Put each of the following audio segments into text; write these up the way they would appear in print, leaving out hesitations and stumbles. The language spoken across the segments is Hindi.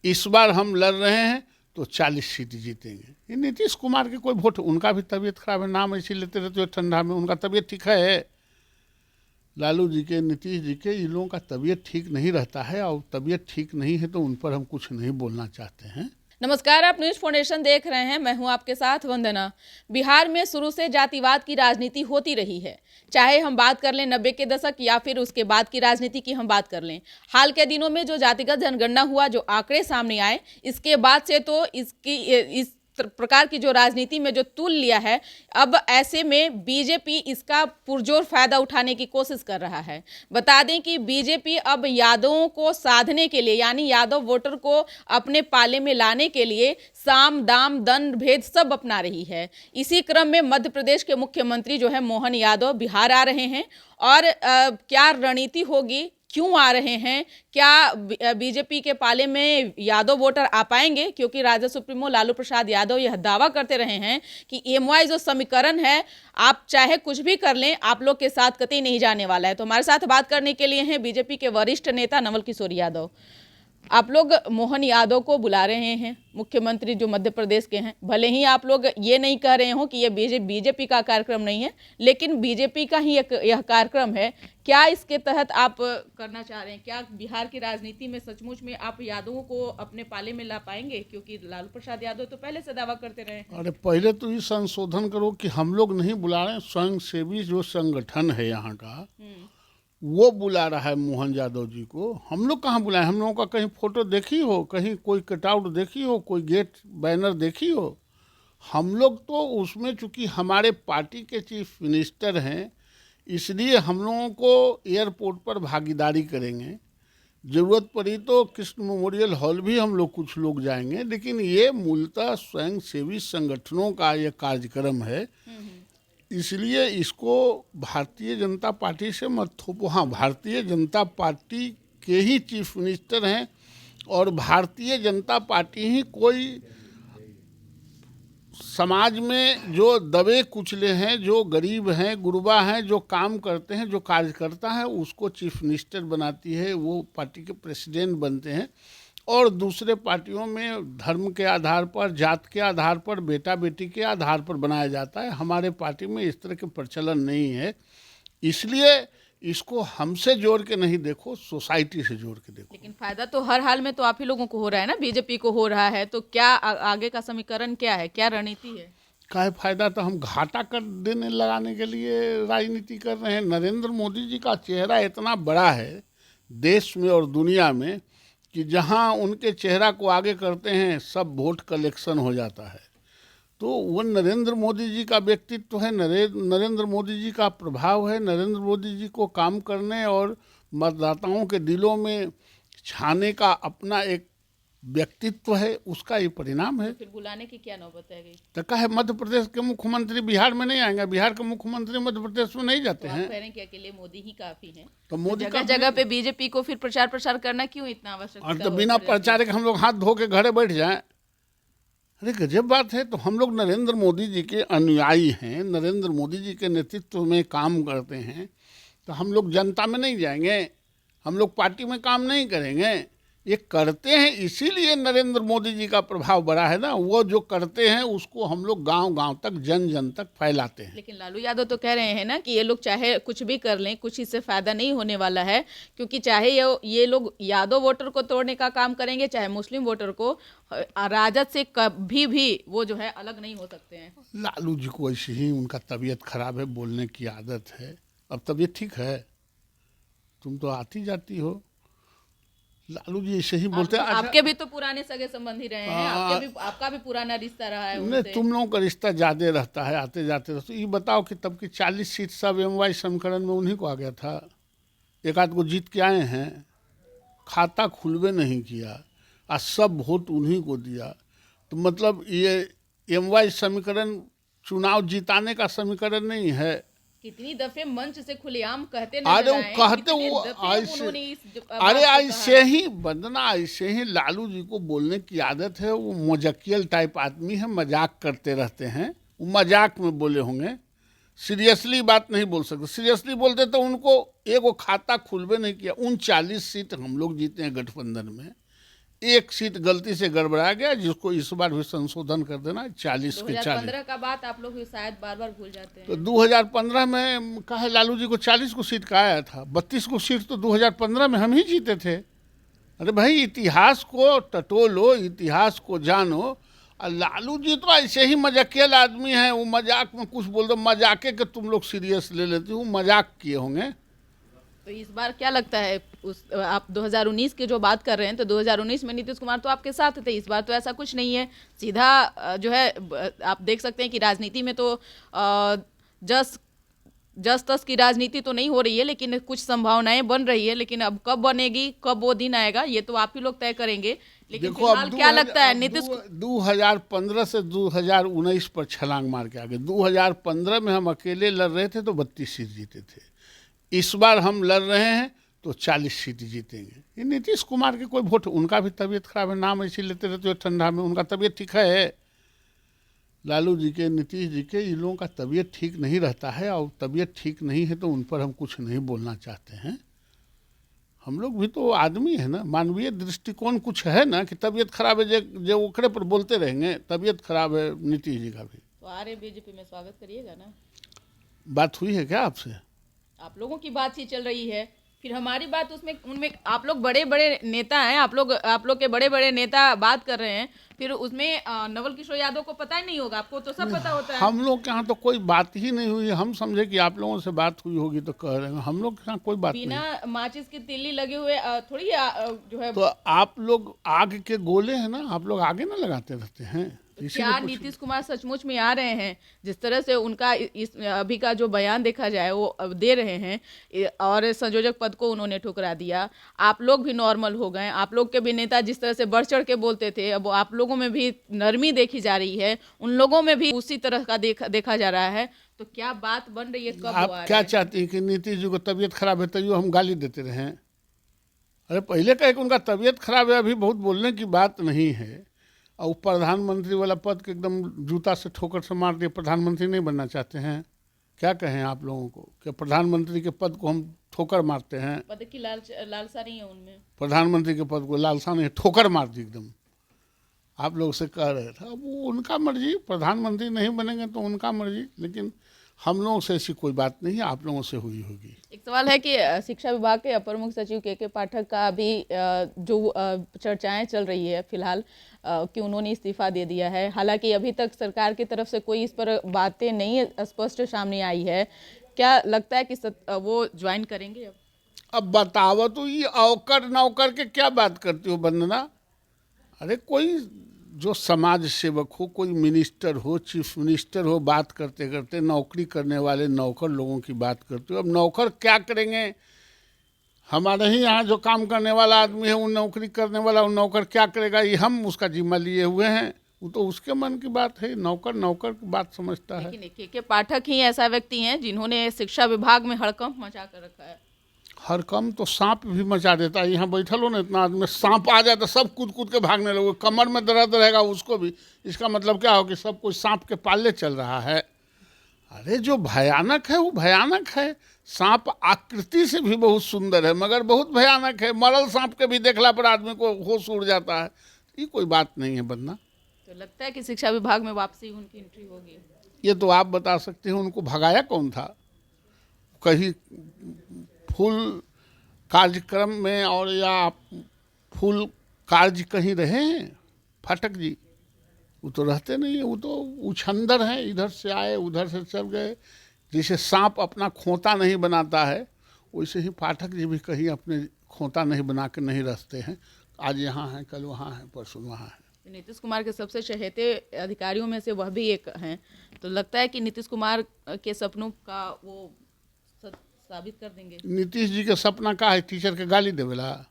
इस बार हम लड़ रहे हैं तो 40 सीट जीतेंगे। ये नीतीश कुमार के कोई वोट, उनका भी तबीयत खराब है, नाम ऐसे लेते रहते हो ठंडा में, उनका तबीयत ठीक है। लालू जी के, नीतीश जी के, इन लोगों का तबीयत ठीक नहीं रहता है, और तबीयत ठीक नहीं है तो उन पर हम कुछ नहीं बोलना चाहते हैं। नमस्कार, आप न्यूज फाउंडेशन देख रहे हैं। मैं हूं आपके साथ वंदना। बिहार में शुरू से जातिवाद की राजनीति होती रही है, चाहे हम बात कर लें 90 के दशक या फिर उसके बाद की राजनीति की हम बात कर लें। हाल के दिनों में जो जातिगत जनगणना हुआ, जो आंकड़े सामने आए, इसके बाद से तो इस प्रकार की जो राजनीति में जो तूल लिया है, अब ऐसे में बीजेपी इसका पुरजोर फायदा उठाने की कोशिश कर रहा है। बता दें कि बीजेपी अब यादवों को साधने के लिए, यानी यादव वोटर को अपने पाले में लाने के लिए साम दाम दंड भेद सब अपना रही है। इसी क्रम में मध्य प्रदेश के मुख्यमंत्री जो है मोहन यादव बिहार आ रहे हैं, और क्या रणनीति होगी, क्यों आ रहे हैं, क्या बीजेपी के पाले में यादव वोटर आ पाएंगे? क्योंकि राजद सुप्रीमो लालू प्रसाद यादव यह दावा करते रहे हैं कि एमवाई जो समीकरण है, आप चाहे कुछ भी कर लें, आप लोग के साथ कतई नहीं जाने वाला है। तो हमारे साथ बात करने के लिए हैं बीजेपी के वरिष्ठ नेता नवल किशोर यादव। आप लोग मोहन यादव को बुला रहे हैं, मुख्यमंत्री जो मध्य प्रदेश के हैं। भले ही आप लोग ये नहीं कह रहे हो कि ये बीजेपी का कार्यक्रम नहीं है, लेकिन बीजेपी का ही यह कार्यक्रम है। क्या इसके तहत आप करना चाह रहे हैं? क्या बिहार की राजनीति में सचमुच में आप यादवों को अपने पाले में ला पाएंगे? क्योंकि लालू प्रसाद यादव तो पहले से दावा करते रहे हैं। अरे पहले तो ये संशोधन करो कि हम लोग नहीं बुला रहे हैं, स्वयं सेवी जो संगठन है यहाँ का वो बुला रहा है मोहन यादव जी को। हम लोग कहाँ बुलाए? हम लोगों का कहीं फोटो देखी हो, कहीं कोई कटआउट देखी हो, कोई गेट बैनर देखी हो? हम लोग तो उसमें, चूंकि हमारे पार्टी के चीफ मिनिस्टर हैं, इसलिए हम लोगों को एयरपोर्ट पर भागीदारी करेंगे। ज़रूरत पड़ी तो कृष्ण मेमोरियल हॉल भी हम लोग कुछ लोग जाएंगे, लेकिन ये मूलतः स्वयं सेवी संगठनों का ये कार्यक्रम है, इसलिए इसको भारतीय जनता पार्टी से मत थोपो। हाँ, भारतीय जनता पार्टी के ही चीफ मिनिस्टर हैं, और भारतीय जनता पार्टी ही कोई समाज में जो दबे कुचले हैं, जो गरीब हैं, गुरबा हैं, जो काम करते हैं, जो कार्यकर्ता है, उसको चीफ मिनिस्टर बनाती है, वो पार्टी के प्रेसिडेंट बनते हैं। और दूसरे पार्टियों में धर्म के आधार पर, जात के आधार पर, बेटा बेटी के आधार पर बनाया जाता है। हमारे पार्टी में इस तरह के प्रचलन नहीं है, इसलिए इसको हमसे जोड़ के नहीं देखो, सोसाइटी से जोड़ के देखो। लेकिन फायदा तो हर हाल में तो आप ही लोगों को हो रहा है ना, बीजेपी को हो रहा है। तो क्या आगे का समीकरण क्या है, क्या रणनीति है? का फायदा तो हम घाटा कर देने लगाने के लिए राजनीति कर रहे हैं। नरेंद्र मोदी जी का चेहरा इतना बड़ा है देश में और दुनिया में कि जहां उनके चेहरा को आगे करते हैं सब वोट कलेक्शन हो जाता है। तो वो नरेंद्र मोदी जी का व्यक्तित्व है, नरेंद्र मोदी जी का प्रभाव है, नरेंद्र मोदी जी को काम करने और मतदाताओं के दिलों में छाने का अपना एक व्यक्तित्व है, उसका ये परिणाम है। फिर बुलाने की क्या नौबत है गई? तो कहे मध्य प्रदेश के मुख्यमंत्री बिहार में नहीं आएंगे, बिहार के मुख्यमंत्री मध्य प्रदेश में नहीं जाते हैं। कह रहे हैं कि अकेले मोदी ही काफी हैं, तो मोदी जगह जगह पे बीजेपी को फिर प्रचार करना क्यों इतना आवश्यक? और तो बिना प्रचार के हम लोग हाथ धो के घरे बैठ जाएं? अरे गजब बात है। तो हम लोग नरेंद्र मोदी जी के अनुयायी हैं, नरेंद्र मोदी जी के नेतृत्व में काम करते हैं, तो हम लोग जनता में नहीं जाएंगे? हम लोग पार्टी में काम नहीं करेंगे? ये करते हैं, इसीलिए नरेंद्र मोदी जी का प्रभाव बड़ा है ना। वो जो करते हैं उसको हम लोग गांव गांव तक, जन जन तक फैलाते हैं। लेकिन लालू यादव तो कह रहे हैं ना कि ये लोग चाहे कुछ भी कर लें, कुछ इससे फायदा नहीं होने वाला है, क्योंकि चाहे ये लोग यादव वोटर को तोड़ने का काम करेंगे, चाहे मुस्लिम वोटर को, राजद से कभी भी वो जो है अलग नहीं हो सकते हैं। लालू जी को ऐसे ही उनका तबीयत खराब है, बोलने की आदत है। अब तबीयत ठीक है? तुम तो आती जाती हो। लालू जी ऐसे ही बोलते हैं। आपके भी तो पुराने सगे संबंधी रहे हैं, आपका भी पुराना रिश्ता रहा है उनसे। नहीं, तुम लोगों का रिश्ता ज्यादा रहता है, आते जाते रहते। ये बताओ कि तब की 40 सीट सब एमवाई समीकरण में उन्हीं को आ गया था। एक आध को जीत के आए हैं, खाता खुलवे नहीं किया, और सब वोट उन्हीं को दिया। तो मतलब ये एमवाई समीकरण चुनाव जिताने का समीकरण नहीं है। कितनी दफे मंच से खुलेआम कहते अरे वो कहते वो ऐसे ही बंदना, ऐसे ही लालू जी को बोलने की आदत है। वो मजाकियल टाइप आदमी है, मजाक करते रहते हैं। वो मजाक में बोले होंगे, सीरियसली बात नहीं बोल सकते। सीरियसली बोलते तो उनको एगो खाता खुलबे नहीं किया। 39 सीट हम लोग जीते हैं गठबंधन में, एक सीट गलती से गड़बड़ा गया, जिसको इस बार भी संशोधन कर देना 40 के 40। 2015 का बात आप लोग शायद बार बार भूल जाते हैं। तो 2015 में कहा लालू जी को 40 को सीट का आया था, 32 को सीट तो 2015 में हम ही जीते थे। अरे भाई इतिहास को टटोलो, इतिहास को जानो। और लालू जी तो ऐसे ही मजाकिया आदमी हैं, वो मजाक में कुछ बोल दो, मजाके के तुम लोग सीरियस ले लेते हो, मजाक किए होंगे। तो इस बार क्या लगता है, आप 2019 की जो बात कर रहे हैं, तो 2019 में नीतीश कुमार तो आपके साथ थे, इस बार तो ऐसा कुछ नहीं है। सीधा जो है आप देख सकते हैं कि राजनीति में तो जस तस की राजनीति तो नहीं हो रही है, लेकिन कुछ संभावनाएं बन रही है। लेकिन अब कब बनेगी, कब वो दिन आएगा, ये तो आप ही लोग तय करेंगे। लेकिन फिलहाल क्या लगता है नीतीश 2015 से 2019 पर छलांग मार के आगे। 2015 में हम अकेले लड़ रहे थे तो 32 सीट जीते थे, इस बार हम लड़ रहे हैं तो 40 सीट जीतेंगे। ये नीतीश कुमार के कोई वोट, उनका भी तबीयत खराब है, नाम ऐसे लेते रहते हो ठंडा में, उनका तबीयत ठीक है। लालू जी के, नीतीश जी के, इन लोगों का तबीयत ठीक नहीं रहता है, और तबीयत ठीक नहीं है तो उन पर हम कुछ नहीं बोलना चाहते हैं। हम लोग भी तो आदमी है ना, मानवीय दृष्टिकोण कुछ है ना, कि तबीयत खराब है जो ओखरे पर बोलते रहेंगे। तबीयत खराब है नीतीश जी का भी। तो आ रहे बीजेपी में स्वागत करिएगा ना। बात हुई है क्या आपसे? आप लोगों की बात ही चल रही है, फिर हमारी बात उसमें उनमें आप लोग बड़े बड़े नेता हैं, आप लोग के बड़े बड़े नेता बात कर रहे हैं, फिर उसमें नवल किशोर यादव को पता ही नहीं होगा? आपको तो सब पता होता है। हम लोग के यहाँ तो कोई बात ही नहीं हुई। हम समझे कि आप लोगों से बात हुई होगी तो कह रहे हैं, हम लोग के यहाँ कोई बात नहीं। बिना माचिस की तिल्ली लगे हुए थोड़ी जो है। तो आप लोग आग के गोले हैं ना, आप लोग आगे ना लगाते रहते हैं। क्या नीतीश कुमार सचमुच में आ रहे हैं? जिस तरह से उनका इस अभी का जो बयान देखा जाए वो अब दे रहे हैं, और संयोजक पद को उन्होंने ठुकरा दिया। आप लोग भी नॉर्मल हो गए, आप लोग के भी नेता जिस तरह से बढ़ चढ़ के बोलते थे, अब आप लोगों में भी नरमी देखी जा रही है, उन लोगों में भी उसी तरह का देखा जा रहा है। तो क्या बात बन रही है, कब आप क्या चाहती हैं कि नीतीश जी को तबीयत खराब है तो हम गाली देते रहे? अरे पहले कहे कि उनका तबीयत खराब है, अभी बहुत बोलने की बात नहीं है। और प्रधानमंत्री वाला पद के एकदम जूता से ठोकर से मार दिए, प्रधानमंत्री नहीं बनना चाहते हैं? क्या कहें आप लोगों को कि प्रधानमंत्री के पद को हम ठोकर मारते हैं? पद की लालसा नहीं है उनमें। प्रधानमंत्री के पद को लालसा नहीं, ठोकर मार दी एकदम। आप लोग से कह रहे थे, अब वो उनका मर्जी, प्रधानमंत्री नहीं बनेंगे तो उनका मर्जी, लेकिन हम लोगों से ऐसी कोई बात नहीं है, आप लोगों से हुई होगी। एक सवाल है कि शिक्षा विभाग के अपर मुख्य सचिव के पाठक का अभी जो चर्चाएं चल रही है फिलहाल, कि उन्होंने इस्तीफा दे दिया है। हालांकि अभी तक सरकार की तरफ से कोई इस पर बातें नहीं स्पष्ट सामने आई है। क्या लगता है कि वो ज्वाइन करेंगे? अब बताओ तो, ये औकर नौकर के क्या बात करती हो वंदना? अरे कोई जो समाज सेवक हो, कोई मिनिस्टर हो, चीफ मिनिस्टर हो, बात करते करते नौकरी करने वाले नौकर लोगों की बात करते हो। अब नौकर क्या करेंगे? हमारे ही यहाँ जो काम करने वाला आदमी है, वो नौकरी करने वाला, वो नौकर क्या करेगा, ये हम उसका जिम्मा लिए हुए हैं। वो तो उसके मन की बात है, नौकर नौकर की बात समझता है। लेकिन के पाठक ही ऐसा व्यक्ति हैं जिन्होंने शिक्षा विभाग में हड़कंप मचा कर रखा है। हड़कंप तो सांप भी मचा देता है। यहाँ बैठल हो ना, इतना आदमी, सांप आ जाए तो सब कूद कूद के भागने लगो। कमर में दर्द रहेगा उसको भी। इसका मतलब क्या हो कि सब कुछ सांप के पाले चल रहा है। अरे जो भयानक है वो भयानक है। सांप आकृति से भी बहुत सुंदर है, मगर बहुत भयानक है। मरल सांप के भी देखला पर आदमी को होश उड़ जाता है। ये कोई बात नहीं है बनना। तो लगता है कि शिक्षा विभाग में वापसी उनकी एंट्री होगी? ये तो आप बता सकते हैं। उनको भगाया कौन था? कहीं फुल कार्यक्रम में और या फुल कार्य कहीं रहे हैं फाटक जी? वो तो रहते नहीं है, वो तो उछंदर हैं, इधर से आए उधर से चल गए। जैसे सांप अपना खोता नहीं बनाता है, वैसे ही पाठक जी भी कहीं अपने खोता नहीं बना के नहीं रहते हैं। आज यहाँ हैं, कल वहाँ हैं, परसों वहाँ हैं। नीतीश कुमार के सबसे चहेते अधिकारियों में से वह भी एक हैं। तो लगता है कि नीतीश कुमार के सपनों का वो साबित कर देंगे। नीतीश जी का सपना क्या है? टीचर के गाली देवेला?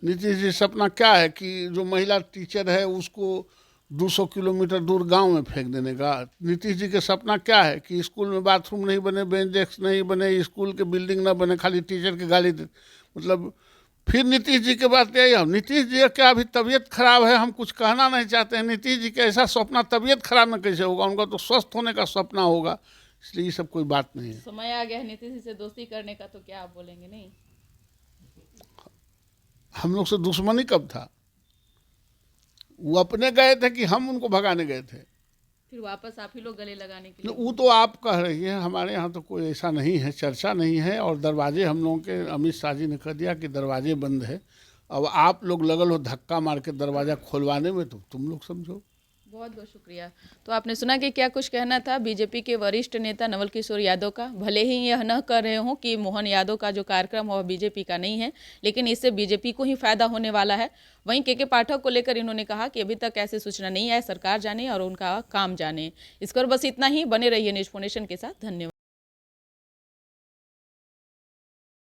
नीतीश जी सपना क्या है कि जो महिला टीचर है उसको 200 किलोमीटर दूर गांव में फेंक देने का? नीतीश जी के सपना क्या है कि स्कूल में बाथरूम नहीं बने, बेंच डेस्क नहीं बने, स्कूल के बिल्डिंग ना बने, खाली टीचर के गाली दे? मतलब फिर नीतीश जी के बात यही है। नीतीश जी क्या अभी तबीयत खराब है, हम कुछ कहना नहीं चाहते हैं। नीतीश जी का ऐसा सपना तबीयत खराब में कैसे होगा? उनका तो स्वस्थ होने का सपना होगा। इसलिए ये सब कोई बात नहीं है। समय आ गया है नीतीश जी से दोस्ती करने का, तो क्या आप बोलेंगे? नहीं, हम लोग से दुश्मनी कब था? वो अपने गए थे कि हम उनको भगाने गए थे? फिर वापस आप ही लोग गले लगाने के लिए? वो तो आप कह रही है, हमारे यहाँ तो कोई ऐसा नहीं है, चर्चा नहीं है। और दरवाजे हम लोगों के, अमित शाह जी ने कह दिया कि दरवाजे बंद है। अब आप लोग लगल हो धक्का मार के दरवाज़ा खोलवाने में, तो तुम लोग समझो। बहुत बहुत शुक्रिया। तो आपने सुना कि क्या कुछ कहना था बीजेपी के वरिष्ठ नेता नवल किशोर यादव का। भले ही यह न कर रहे हों कि मोहन यादव का जो कार्यक्रम है वह बीजेपी का नहीं है, लेकिन इससे बीजेपी को ही फायदा होने वाला है। वहीं के पाठक को लेकर इन्होंने कहा कि अभी तक ऐसे सूचना नहीं है, सरकार जाने और उनका काम जाने। इस पर बस इतना ही। बने रहिए न्यूज़ फाउंडेशन के साथ। धन्यवाद।